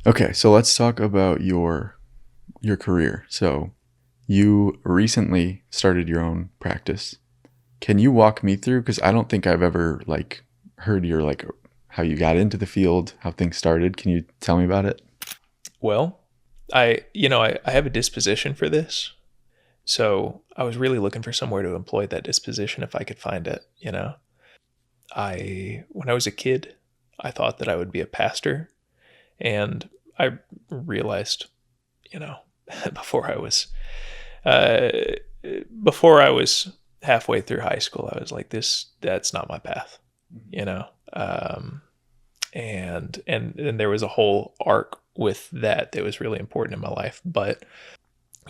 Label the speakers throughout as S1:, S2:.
S1: Okay, so let's talk about your career. So you recently started your own practice. Can you walk me through? Because I don't think I've ever like heard your like how you got into the field, how things started. Can you tell me about it?
S2: Well, I have a disposition for this. So I was really looking for somewhere to employ that disposition if I could find it. When I was a kid, I thought that I would be a pastor. And I realized, you know, before I was, uh, before I was halfway through high school, I was like, that's not my path, you know? And there was a whole arc with that was really important in my life. But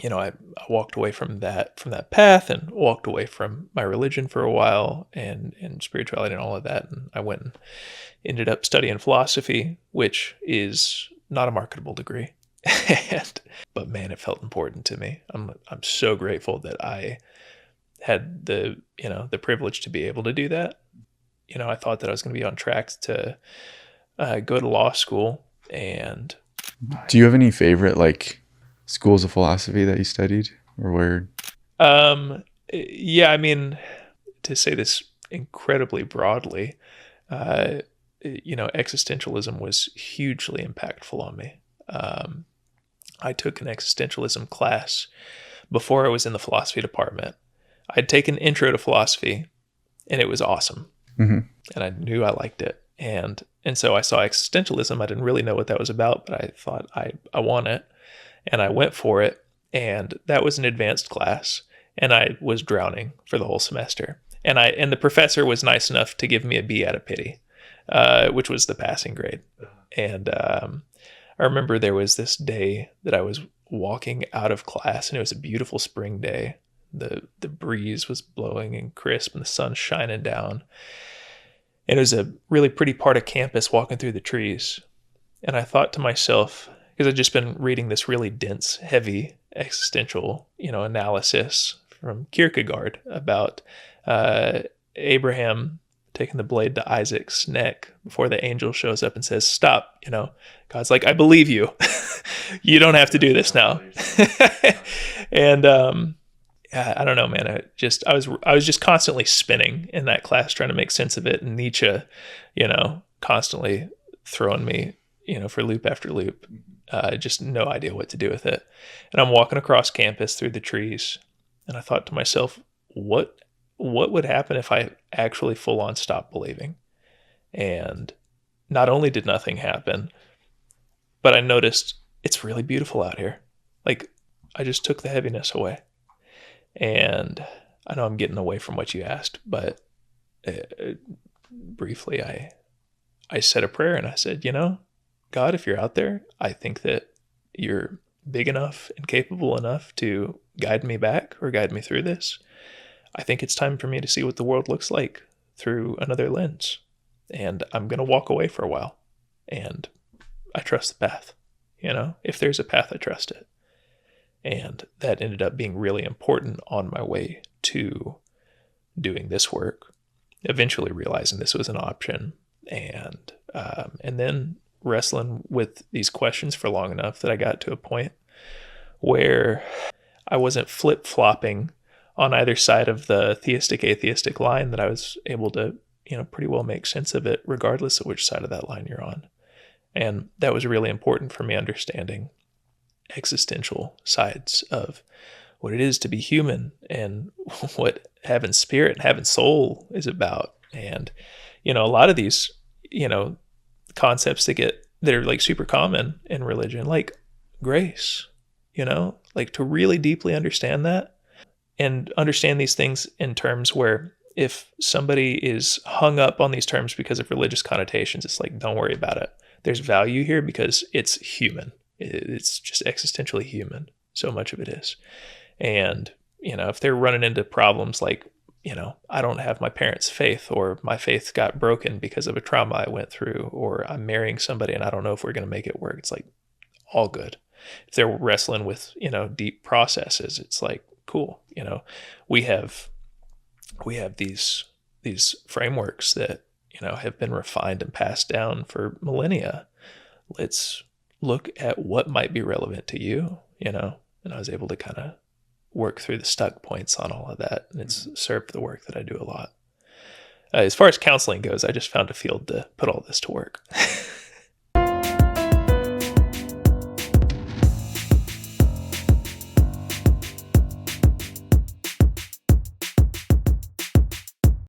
S2: I walked away from that path and walked away from my religion for a while and spirituality and all of that. And I went and ended up studying philosophy, which is not a marketable degree. and, but man, it felt important to me. I'm so grateful that I had the privilege to be able to do that. I thought that I was going to be on track to go to law school, and
S1: Do you have any favorite like schools of philosophy that you studied or where?
S2: yeah, I mean, to say this incredibly broadly, uh, existentialism was hugely impactful on me. I took an existentialism class before I was in the philosophy department. I'd taken intro to philosophy, and it was awesome,
S1: Hmm.
S2: and I knew I liked it. And so I saw existentialism. I didn't really know what that was about, but I thought I want it, and I went for it. And that was an advanced class, and I was drowning for the whole semester. And the professor was nice enough to give me a B out of pity, which was the passing grade. And I remember there was this day that I was walking out of class, and it was a beautiful spring day. The breeze was blowing and crisp, and the sun shining down. And it was a really pretty part of campus walking through the trees. And I thought to myself, because I'd just been reading this really dense, heavy existential, analysis from Kierkegaard about Abraham taking the blade to Isaac's neck before the angel shows up and says, "Stop." God's like, "I believe you. You don't have to do this now." and yeah, I don't know, man. I was just constantly spinning in that class trying to make sense of it, and Nietzsche, constantly throwing me, for loop after loop. Just no idea what to do with it. And I'm walking across campus through the trees, and I thought to myself, what would happen if I actually full on stopped believing? And not only did nothing happen, but I noticed it's really beautiful out here. Like, I just took the heaviness away. And I know I'm getting away from what you asked, but briefly, I said a prayer and I said, God, if you're out there, I think that you're big enough and capable enough to guide me back or guide me through this. I think it's time for me to see what the world looks like through another lens. And I'm going to walk away for a while. And I trust the path. If there's a path, I trust it. And that ended up being really important on my way to doing this work, eventually realizing this was an option, and then wrestling with these questions for long enough that I got to a point where I wasn't flip-flopping on either side of the theistic atheistic line, that I was able to pretty well make sense of it regardless of which side of that line you're on. And that was really important for me understanding existential sides of what it is to be human and what having spirit and having soul is about. And a lot of these concepts that are like super common in religion, like grace, like to really deeply understand that and understand these things in terms where if somebody is hung up on these terms because of religious connotations, it's like, don't worry about it. There's value here because it's human. It's just existentially human. So much of it is. And, if they're running into problems like, I don't have my parents' faith, or my faith got broken because of a trauma I went through, or I'm marrying somebody and I don't know if we're going to make it work, it's like all good. If they're wrestling with, deep processes, it's like, cool. We have these frameworks that, have been refined and passed down for millennia. look at what might be relevant to you, and I was able to kind of work through the stuck points on all of that. And it's served the work that I do a lot. As far as counseling goes, I just found a field to put all this to work.